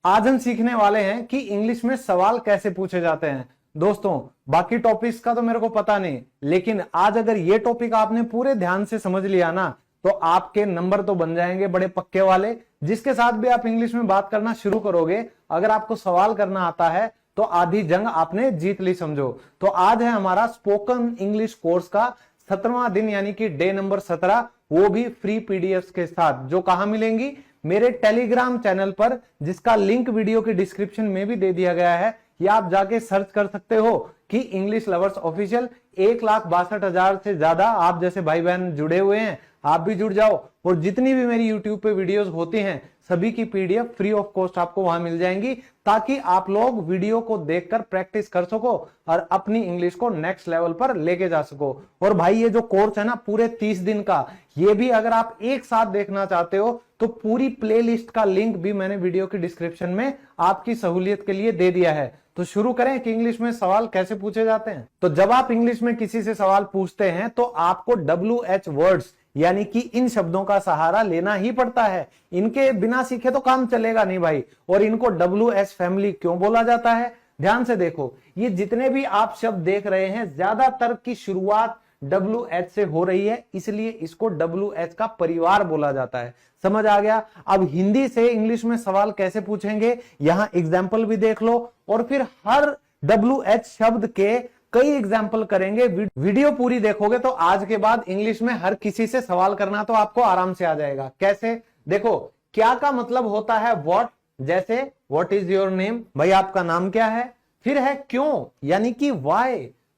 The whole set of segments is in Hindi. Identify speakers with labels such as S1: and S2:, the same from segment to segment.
S1: आज हम सीखने वाले हैं कि इंग्लिश में सवाल कैसे पूछे जाते हैं। दोस्तों, बाकी टॉपिक्स का तो मेरे को पता नहीं, लेकिन आज अगर ये टॉपिक आपने पूरे ध्यान से समझ लिया ना, तो आपके नंबर तो बन जाएंगे बड़े पक्के वाले। जिसके साथ भी आप इंग्लिश में बात करना शुरू करोगे, अगर आपको सवाल करना आता है तो आधी जंग आपने जीत ली समझो। तो आज है हमारा स्पोकन इंग्लिश कोर्स का 17वां दिन, यानी कि डे नंबर 17, वो भी फ्री पीडीएफ के साथ, जो कहां मिलेंगी? मेरे टेलीग्राम चैनल पर, जिसका लिंक वीडियो के डिस्क्रिप्शन में भी दे दिया गया है। या आप जाके सर्च कर सकते हो कि इंग्लिश लवर्स ऑफिशियल। 1,62,000 से ज्यादा आप जैसे भाई बहन जुड़े हुए हैं, आप भी जुड़ जाओ। और जितनी भी मेरी यूट्यूब पे वीडियोस होती हैं, सभी की पीडीएफ फ्री ऑफ कॉस्ट आपको वहां मिल जाएंगी, ताकि आप लोग वीडियो को देखकर प्रैक्टिस कर सको और अपनी इंग्लिश को नेक्स्ट लेवल पर लेके जा सको। और भाई, ये जो कोर्स है ना पूरे 30 दिन का, ये भी अगर आप एक साथ देखना चाहते हो तो पूरी प्लेलिस्ट का लिंक भी मैंने वीडियो के डिस्क्रिप्शन में आपकी सहूलियत के लिए दे दिया है। तो शुरू करें कि इंग्लिश में सवाल कैसे पूछे जाते हैं। तो जब आप इंग्लिश में किसी से सवाल पूछते हैं तो आपको WH वर्ड्स, यानी कि इन शब्दों का सहारा लेना ही पड़ता है। इनके बिना सीखे तो काम चलेगा नहीं भाई। और इनको WH फैमिली क्यों बोला जाता है? ध्यान से देखो, ये जितने भी आप शब्द देख रहे हैं, ज्यादातर की शुरुआत WH से हो रही है, इसलिए इसको WH का परिवार बोला जाता है। समझ आ गया? अब हिंदी से इंग्लिश में सवाल कैसे पूछेंगे, यहां एग्जाम्पल भी देख लो, और फिर हर WH शब्द के कई एग्जाम्पल करेंगे। वीडियो पूरी देखोगे तो आज के बाद इंग्लिश में हर किसी से सवाल करना तो आपको आराम से आ जाएगा। कैसे? देखो, क्या का मतलब होता है व्हाट, जैसे व्हाट इज योर नेम, भाई आपका नाम क्या है। फिर है क्यों, यानी कि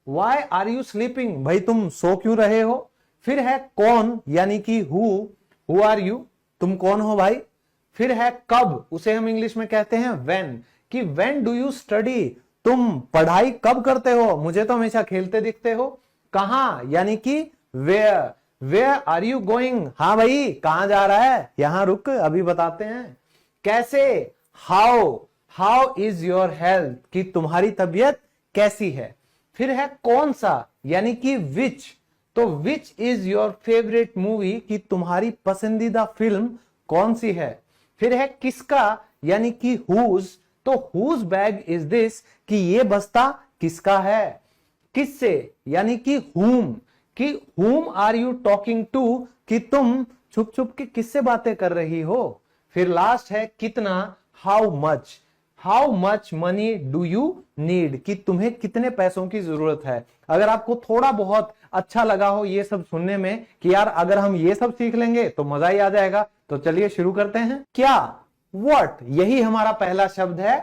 S1: वाई आर यू स्लीपिंग, भाई तुम सो क्यों रहे हो। फिर है कौन, यानी कि हु आर यू, तुम कौन हो भाई। फिर है कब, उसे हम इंग्लिश में कहते हैं व्हेन, कि व्हेन डू यू स्टडी, तुम पढ़ाई कब करते हो, मुझे तो हमेशा खेलते दिखते हो। कहां, यानी कि वेयर आर यू गोइंग, हाँ भाई कहां जा रहा है, यहां रुक अभी बताते हैं। कैसे, हाउ इज योर हेल्थ, कि तुम्हारी तबीयत कैसी है। फिर है कौन सा, यानी कि विच, तो which is your favourite movie, कि तुम्हारी पसंदीदा फिल्म कौन सी है। फिर है किसका, यानी कि हुज, तो हुज बैग इज दिस, कि ये बस्ता किसका है। किससे, यानी कि कि whom are you talking to, कि तुम छुप छुप के किससे बातें कर रही हो। फिर लास्ट है कितना, how much money do you need, कि तुम्हें कितने पैसों की जरूरत है। अगर आपको थोड़ा बहुत अच्छा लगा हो ये सब सुनने में, कि यार अगर हम ये सब सीख लेंगे तो मजा ही आ जाएगा, तो चलिए शुरू करते हैं। क्या, व्हाट, यही हमारा पहला शब्द है।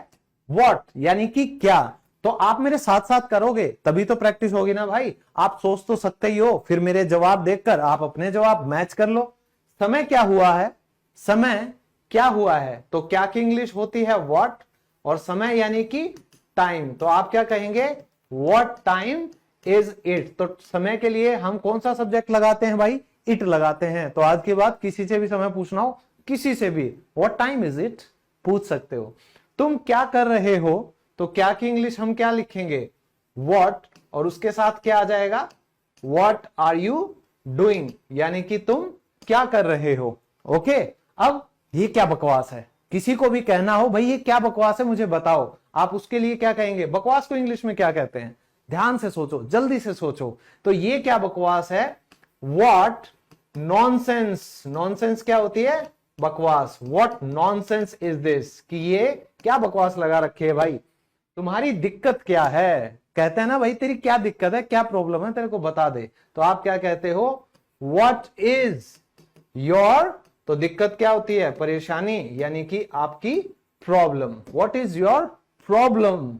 S1: व्हाट यानी कि क्या। तो आप मेरे साथ साथ करोगे तभी तो प्रैक्टिस होगी ना भाई। आप सोच तो सकते ही हो, फिर मेरे जवाब देखकर आप अपने जवाब मैच कर लो। समय क्या हुआ है, समय क्या हुआ है, तो क्या की इंग्लिश होती है व्हाट, और समय यानी कि टाइम, तो आप क्या कहेंगे, व्हाट टाइम इज इट। तो समय के लिए हम कौन सा सब्जेक्ट लगाते हैं भाई, इट लगाते हैं। तो आज के बाद किसी से भी समय पूछना हो, किसी से भी, व्हाट टाइम इज इट पूछ सकते हो। तुम क्या कर रहे हो, तो क्या की इंग्लिश हम क्या लिखेंगे, व्हाट, और उसके साथ क्या आ जाएगा, व्हाट आर यू डूइंग, यानी कि तुम क्या कर रहे हो। ओके, अब ये क्या बकवास है, किसी को भी कहना हो भाई ये क्या बकवास है मुझे बताओ, आप उसके लिए क्या कहेंगे। बकवास को इंग्लिश में क्या कहते हैं, ध्यान से सोचो, जल्दी से सोचो। तो ये क्या बकवास है, व्हाट नॉनसेंस, नॉनसेंस क्या होती है, बकवास। व्हाट नॉनसेंस इज दिस, कि ये क्या बकवास लगा रखी है भाई, तुम्हारी दिक्कत क्या है। कहते हैं ना भाई तेरी क्या दिक्कत है, क्या प्रॉब्लम है, तेरे को बता दे। तो आप क्या कहते हो, व्हाट इज योर, तो दिक्कत क्या होती है, परेशानी, यानी कि आपकी problem. What is your problem,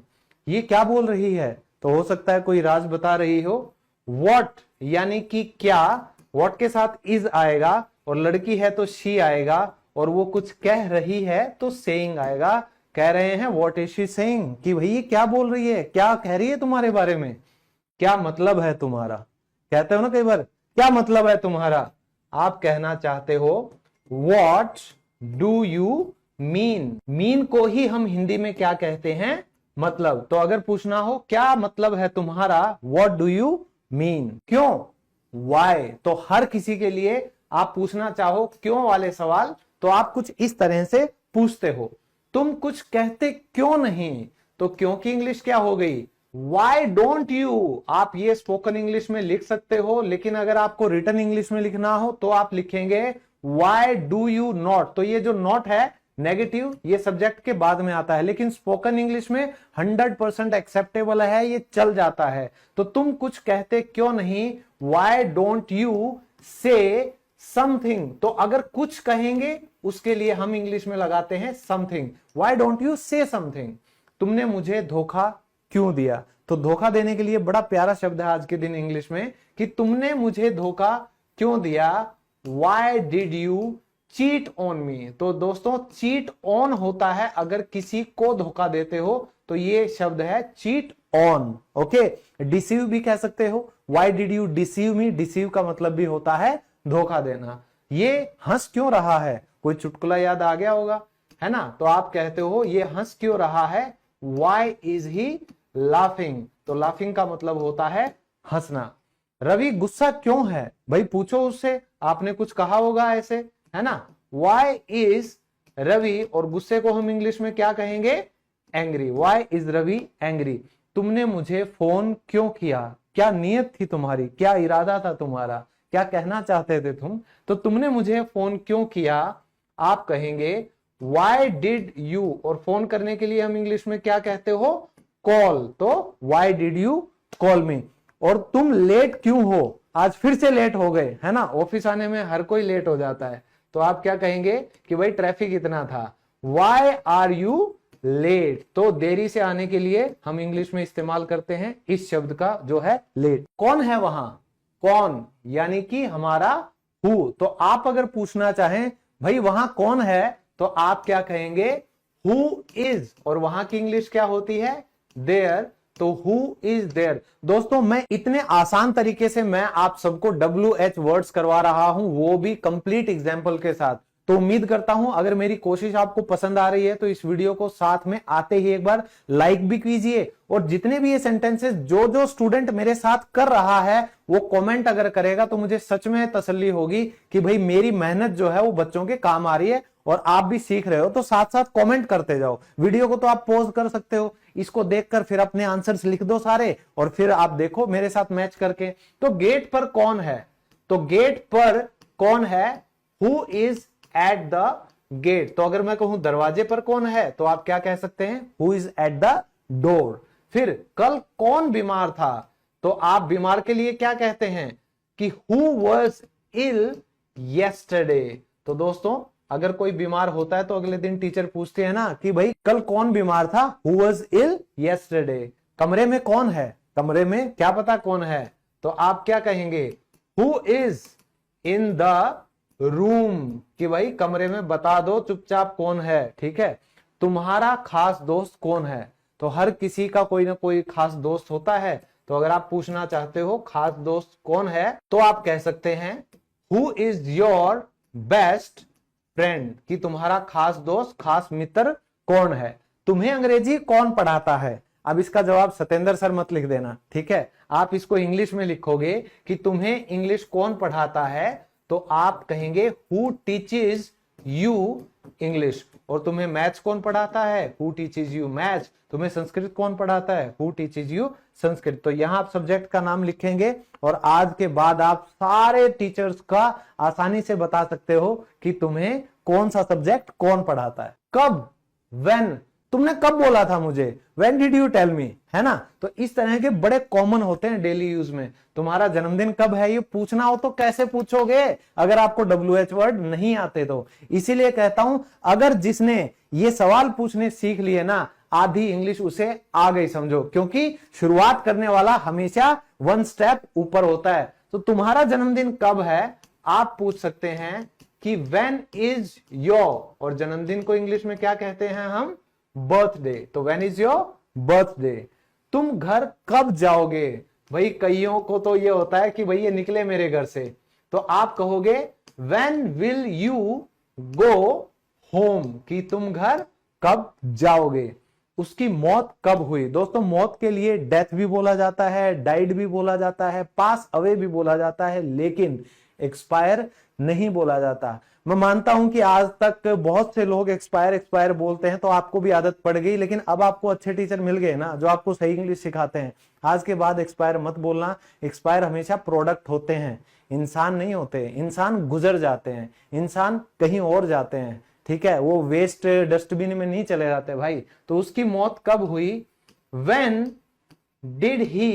S1: ये क्या बोल रही है, तो हो सकता है कोई राज बता रही हो। व्हाट यानी कि क्या, व्हाट के साथ इज आएगा, और लड़की है तो शी आएगा, और वो कुछ कह रही है तो सेइंग आएगा। कह रहे हैं व्हाट इज शी सेइंग, कि भाई ये क्या बोल रही है, क्या कह रही है तुम्हारे बारे में, क्या मतलब है तुम्हारा। कहते हो ना कई बार, क्या मतलब है तुम्हारा, आप कहना चाहते हो व्हाट डू यू मीन को ही हम हिंदी में क्या कहते हैं, मतलब। तो अगर पूछना हो क्या मतलब है तुम्हारा, व्हाट डू यू मीन, क्यों, वाई, तो हर किसी के लिए आप पूछना चाहो क्यों वाले सवाल, तो आप कुछ इस तरह से पूछते हो। तुम कुछ कहते क्यों नहीं, तो क्यों की इंग्लिश क्या हो गई, वाई डोंट यू। आप ये स्पोकन इंग्लिश में लिख सकते हो, लेकिन अगर आपको रिटन इंग्लिश में लिखना हो तो आप लिखेंगे वाई डू यू नॉट। तो ये जो नॉट है नेगेटिव, ये सब्जेक्ट के बाद में आता है, लेकिन स्पोकन इंग्लिश में 100% एक्सेप्टेबल है, ये चल जाता है। तो तुम कुछ कहते क्यों नहीं, वाई डोंट यू से समथिंग। तो अगर कुछ कहेंगे उसके लिए हम इंग्लिश में लगाते हैं समथिंग। वाई डोंट यू से समथिंग। तुमने मुझे धोखा क्यों दिया, तो धोखा देने के लिए बड़ा प्यारा शब्द है आज के दिन इंग्लिश में कि तुमने मुझे धोखा क्यों दिया, why did you cheat on me. तो दोस्तों चीट ऑन होता है अगर किसी को धोखा देते हो, तो ये शब्द है चीट ऑन। ओके, डिसीव भी कह सकते हो, why did you deceive me. Deceive का मतलब भी होता है धोखा देना। ये हंस क्यों रहा है, कोई चुटकुला याद आ गया होगा, है ना। तो आप कहते हो ये हंस क्यों रहा है, वाई इज ही लाफिंग। तो लाफिंग का मतलब होता है हंसना। रवि गुस्सा क्यों है, भाई पूछो उससे, आपने कुछ कहा होगा ऐसे, है ना। वाई इज रवि, और गुस्से को हम इंग्लिश में क्या कहेंगे, angry. Why is Ravi angry. तुमने मुझे फोन क्यों किया, क्या नीयत थी तुम्हारी, क्या इरादा था तुम्हारा, क्या कहना चाहते थे तुम। तो तुमने मुझे फोन क्यों किया, आप कहेंगे वाई डिड यू। और फोन करने के लिए हम इंग्लिश में क्या कहते हो, कॉल। तो वाई डिड यू कॉल मी। और तुम लेट क्यों हो, आज फिर से लेट हो गए, है ना। ऑफिस आने में हर कोई लेट हो जाता है, तो आप क्या कहेंगे कि भाई ट्रैफिक इतना था, वाई आर यू लेट। तो देरी से आने के लिए हम इंग्लिश में इस्तेमाल करते हैं इस शब्द का जो है लेट। कौन है वहां, कौन यानी कि हमारा हु। तो आप अगर पूछना चाहें भाई वहां कौन है, तो आप क्या कहेंगे, हु इज। और वहां की इंग्लिश क्या होती है, देयर। तो हु इज देयर। दोस्तों मैं इतने आसान तरीके से मैं आप सबको WH वर्ड्स करवा रहा हूं, वो भी कंप्लीट एग्जाम्पल के साथ। तो उम्मीद करता हूं अगर मेरी कोशिश आपको पसंद आ रही है तो इस वीडियो को साथ में आते ही एक बार लाइक भी कीजिए। और जितने भी ये सेंटेंसेस जो जो स्टूडेंट मेरे साथ कर रहा है वो कमेंट अगर करेगा तो मुझे सच में तसल्ली होगी कि भाई मेरी मेहनत जो है वो बच्चों के काम आ रही है और आप भी सीख रहे हो। तो साथ साथ कमेंट करते जाओ। वीडियो को तो आप पॉज कर सकते हो, इसको देखकर फिर अपने आंसर्स लिख दो सारे, और फिर आप देखो मेरे साथ मैच करके। तो गेट पर कौन है, तो गेट पर कौन है, who is at the gate. तो अगर मैं कहूं दरवाजे पर कौन है, तो आप क्या कह सकते हैं, who is at the door. फिर कल कौन बीमार था, तो आप बीमार के लिए क्या कहते हैं कि हु वॉज इल येस्टरडे। तो दोस्तों अगर कोई बीमार होता है तो अगले दिन टीचर पूछते हैं ना कि भाई कल कौन बीमार था, हु वॉज इल येस्टरडे। कमरे में कौन है, कमरे में क्या पता कौन है, तो आप क्या कहेंगे, who is in the room. कि भाई कमरे में बता दो चुपचाप कौन है, ठीक है। तुम्हारा खास दोस्त कौन है, तो हर किसी का कोई ना कोई खास दोस्त होता है। तो अगर आप पूछना चाहते हो खास दोस्त कौन है, तो आप कह सकते हैं who is your best friend. कि तुम्हारा खास दोस्त, खास मित्र कौन है। तुम्हें अंग्रेजी कौन पढ़ाता है। अब इसका जवाब सतेंद्र सर मत लिख देना, ठीक है। आप इसको इंग्लिश में लिखोगे कि तुम्हें इंग्लिश कौन पढ़ाता है, तो आप कहेंगे हु टीचेज यू इंग्लिश। और तुम्हें मैथ्स कौन पढ़ाता है, हु टीचेज यू मैथ्स। तुम्हें संस्कृत कौन पढ़ाता है, हु टीचेज यू संस्कृत। तो यहां आप सब्जेक्ट का नाम लिखेंगे और आज के बाद आप सारे टीचर्स का आसानी से बता सकते हो कि तुम्हें कौन सा सब्जेक्ट कौन पढ़ाता है। कब, व्हेन, तुमने कब बोला था मुझे, when did you tell me, है ना। तो इस तरह के बड़े कॉमन होते हैं डेली यूज में। तुम्हारा जन्मदिन कब है ये पूछना हो तो कैसे पूछोगे अगर आपको WH वर्ड नहीं आते तो। इसीलिए कहता हूं अगर जिसने ये सवाल पूछने सीख लिए ना, आधी इंग्लिश उसे आ गई समझो, क्योंकि शुरुआत करने वाला हमेशा 1 स्टेप ऊपर होता है। तो तुम्हारा जन्मदिन कब है, आप पूछ सकते हैं कि व्हेन इज योर। और जन्मदिन को इंग्लिश में क्या कहते हैं हम, बर्थडे। तो व्हेन इज योर बर्थडे। तुम घर कब जाओगे, भाई कईयों को तो ये होता है कि भाई ये निकले मेरे घर से, तो आप कहोगे when will you go home. कि तुम घर कब जाओगे। उसकी मौत कब हुई। दोस्तों मौत के लिए डेथ भी बोला जाता है, डाइड भी बोला जाता है, पास अवे भी बोला जाता है, लेकिन एक्सपायर नहीं बोला जाता। मैं मानता हूं कि आज तक बहुत से लोग एक्सपायर एक्सपायर बोलते हैं, तो आपको भी आदत पड़ गई, लेकिन अब आपको अच्छे टीचर मिल गए ना जो आपको सही इंग्लिश सिखाते हैं। आज के बाद एक्सपायर मत बोलना। एक्सपायर हमेशा प्रोडक्ट होते हैं, इंसान नहीं होते। इंसान गुजर जाते हैं, इंसान कहीं और जाते हैं, ठीक है, वो वेस्ट डस्टबिन में नहीं चले जाते भाई। तो उसकी मौत कब हुई? When did he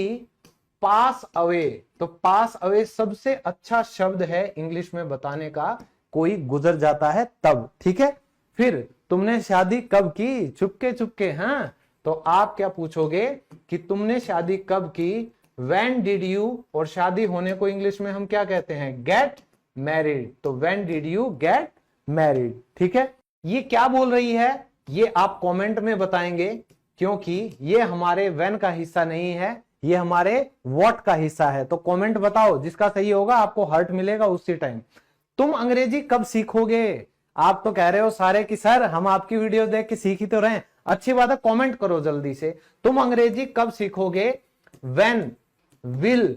S1: pass away? तो पास अवे सबसे अच्छा शब्द है इंग्लिश में बताने का, कोई गुजर जाता है तब, ठीक है। फिर तुमने शादी कब की? चुपके चुपके, हाँ। तो आप क्या पूछोगे कि तुमने शादी कब की? When did you, और शादी होने को इंग्लिश में हम क्या कहते हैं? Get married। तो when did you get married, ठीक है। ये क्या बोल रही है ये आप कमेंट में बताएंगे, क्योंकि ये हमारे when का हिस्सा नहीं है, ये हमारे what का हिस्सा है। तो कमेंट बताओ, जिसका सही होगा आपको हार्ट मिलेगा उसी टाइम। तुम अंग्रेजी कब सीखोगे? आप तो कह रहे हो सारे कि सर हम आपकी वीडियो देख के सीख ही तो रहे हैं। अच्छी बात है, कमेंट करो जल्दी से। तुम अंग्रेजी कब सीखोगे? When will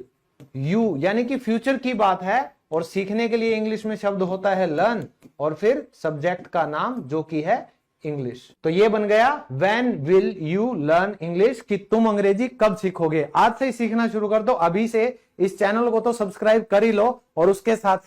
S1: you, यानी कि फ्यूचर की बात है, और सीखने के लिए इंग्लिश में शब्द होता है लर्न, और फिर सब्जेक्ट का नाम जो कि है इंग्लिश। तो ये बन गया When will you learn English, कि तुम अंग्रेजी कब सीखोगे। आज से ही सीखना शुरू कर दो, अभी से इस चैनल को तो सब्सक्राइब कर ही लो, और उसके साथ